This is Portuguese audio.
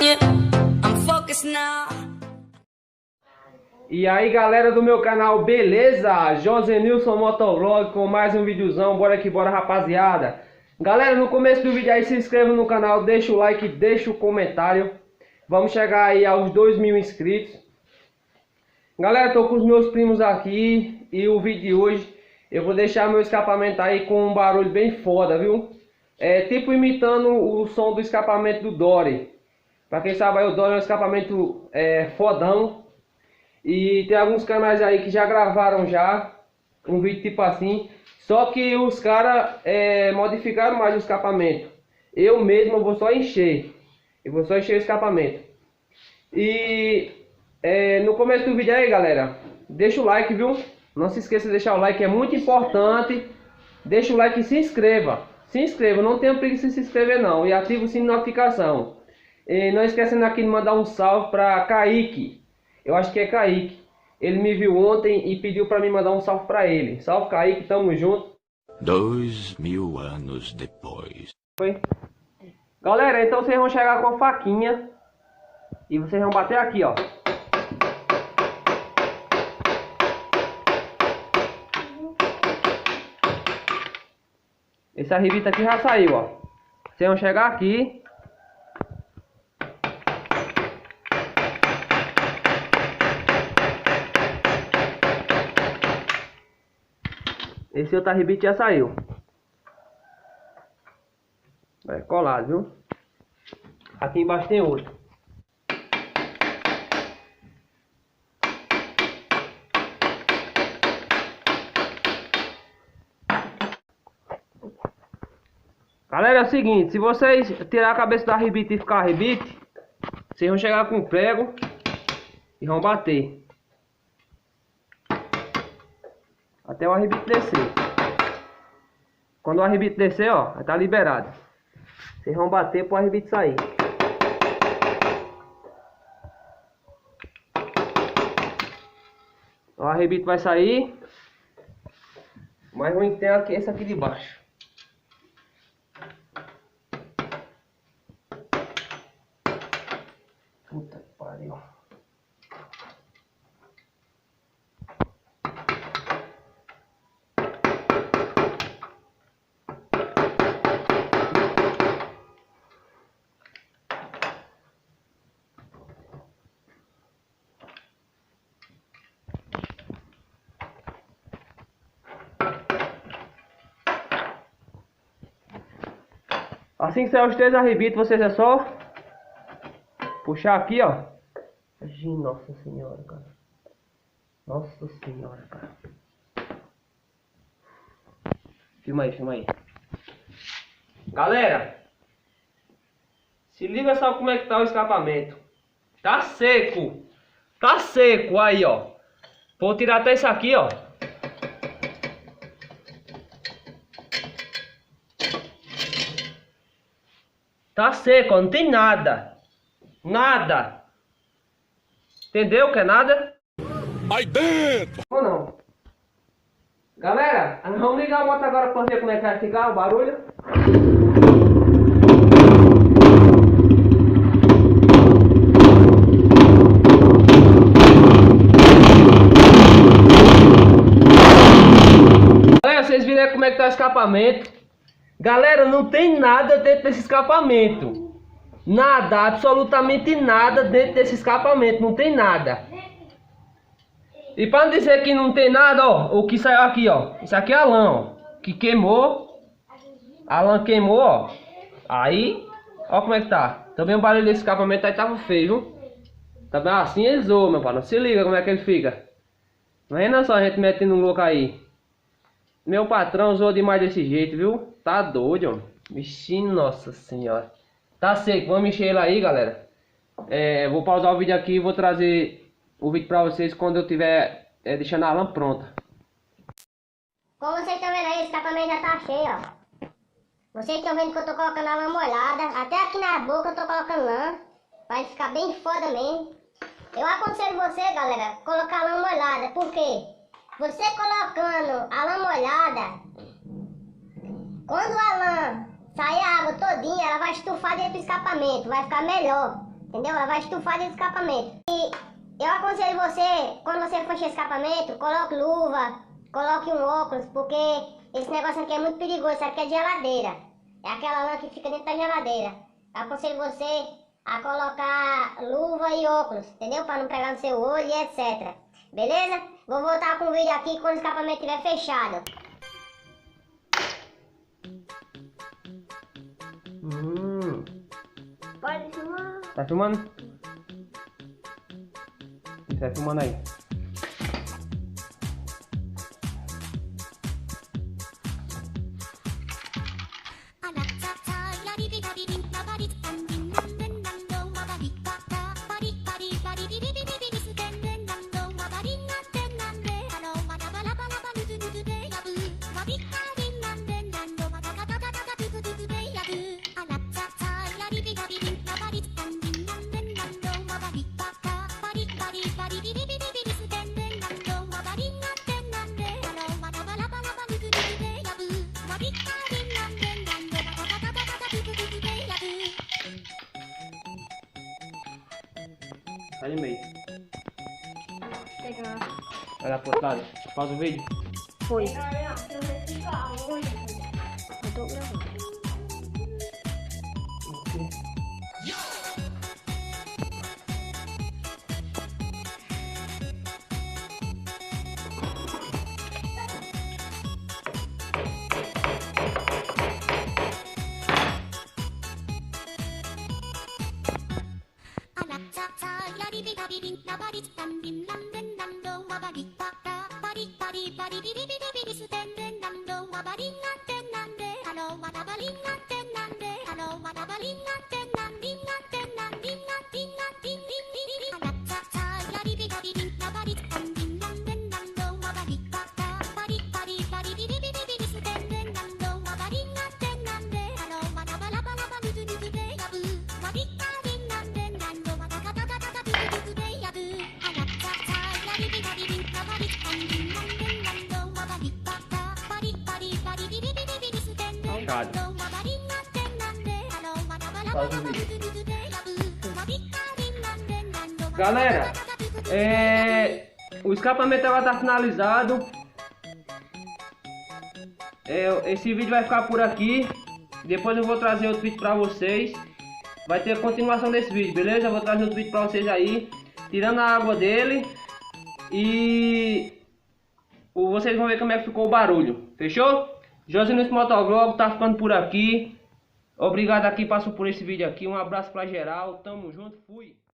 you. I'm focused now. E aí galera do meu canal, beleza? Josenilson Motovlog com mais um videozão, bora que bora rapaziada. Galera, no começo do vídeo aí se inscreva no canal, deixa o like, deixa o comentário. Vamos chegar aí aos 2.000 inscritos. Galera, tô com os meus primos aqui e o vídeo de hoje eu vou deixar meu escapamento aí com um barulho bem foda, viu? É tipo imitando o som do escapamento do Dory. Pra quem sabe aí, o Dory é um escapamento fodão. E tem alguns canais aí que já gravaram já um vídeo tipo assim. Só que os caras modificaram mais o escapamento. Eu mesmo vou só encher. Eu vou só encher o escapamento. E no começo do vídeo aí, galera, deixa o like, viu? Não se esqueça de deixar o like, é muito importante. Deixa o like e se inscreva. Se inscreva, não tenha preguiça de se inscrever não. E ativa o sininho de notificação. E não esquecendo aqui de mandar um salve para Kaique. Eu acho que é Kaique. Ele me viu ontem e pediu para mim mandar um salve para ele. Salve Kaique, tamo junto. 2000 anos depois. Foi. Galera, então vocês vão chegar com a faquinha e vocês vão bater aqui, ó. Esse arrebito aqui já saiu, ó. Vocês vão chegar aqui. Esse outro arrebite já saiu. É colado, viu? Aqui embaixo tem outro. Galera, é o seguinte, se vocês tirar a cabeça do arrebite e ficar arrebite, vocês vão chegar com o prego e vão bater até o arrebite descer. Quando o arrebite descer, ó, vai tá liberado. Vocês vão bater pro arrebite sair. O arrebite vai sair. Mas ruim tem aqui, esse aqui de baixo. Puta que pariu. Assim que sair os três arrebitos, vocês é só puxar aqui, ó. Nossa senhora, cara. Nossa senhora, cara. Filma aí, filma aí. Galera, se liga só como é que tá o escapamento. Tá seco. Tá seco, aí, ó. Vou tirar até isso aqui, ó. Tá seco, ó, não tem nada. Nada. Entendeu que é nada? Aí dentro! Ou não? Galera, vamos ligar a moto agora pra ver como é que vai ficar o barulho. Galera, vocês viram aí como é que tá o escapamento. Galera, não tem nada dentro desse escapamento. Nada, absolutamente nada dentro desse escapamento. Não tem nada. E para não dizer que não tem nada, ó, o que saiu aqui, ó. Isso aqui é a lã, ó, que queimou. A lã queimou, ó. Aí, ó como é que tá. Também o barulho desse escapamento aí tava feio, viu? Também assim ele zoa, meu pai. Não se liga como é que ele fica. Imagina só a gente metendo um louco aí. Meu patrão zoou demais desse jeito, viu? Tá doido, ó. Vixe, nossa senhora. Tá seco, vamos encher ele aí, galera. Vou pausar o vídeo aqui e vou trazer o vídeo pra vocês quando eu tiver deixando a lã pronta. Como vocês estão vendo aí, o escapamento já tá cheio, ó. Vocês estão vendo que eu tô colocando a lã molhada. Até aqui na boca eu tô colocando lã. Vai ficar bem foda mesmo. Eu aconselho você, galera, colocar a lã molhada. Por quê? Você colocando a lã molhada, quando a lã sair a água todinha, ela vai estufar dentro do escapamento. Vai ficar melhor. Entendeu? Ela vai estufar dentro do escapamento. E eu aconselho você, quando você for encher escapamento, coloque luva, coloque um óculos, porque esse negócio aqui é muito perigoso, isso aqui é de geladeira. É aquela lã que fica dentro da geladeira. Eu aconselho você a colocar luva e óculos, entendeu? Para não pegar no seu olho e etc. Beleza? Vou voltar com o vídeo aqui quando o escapamento estiver fechado. Pode filmar. Tá filmando? Tá filmando aí. Tá de meio. Vai lá pro outro lado. Pausa o vídeo. Foi. Eu tô gravando. Pausa o vídeo. Galera, o escapamento ela tá finalizado. Esse vídeo vai ficar por aqui. Depois eu vou trazer outro vídeo pra vocês. Vai ter a continuação desse vídeo, beleza? Eu vou trazer outro vídeo pra vocês aí, tirando a água dele. E vocês vão ver como é que ficou o barulho. Fechou? Josinilson Motovlog tá ficando por aqui. Obrigado a quem passou por esse vídeo aqui. Um abraço pra geral. Tamo junto. Fui.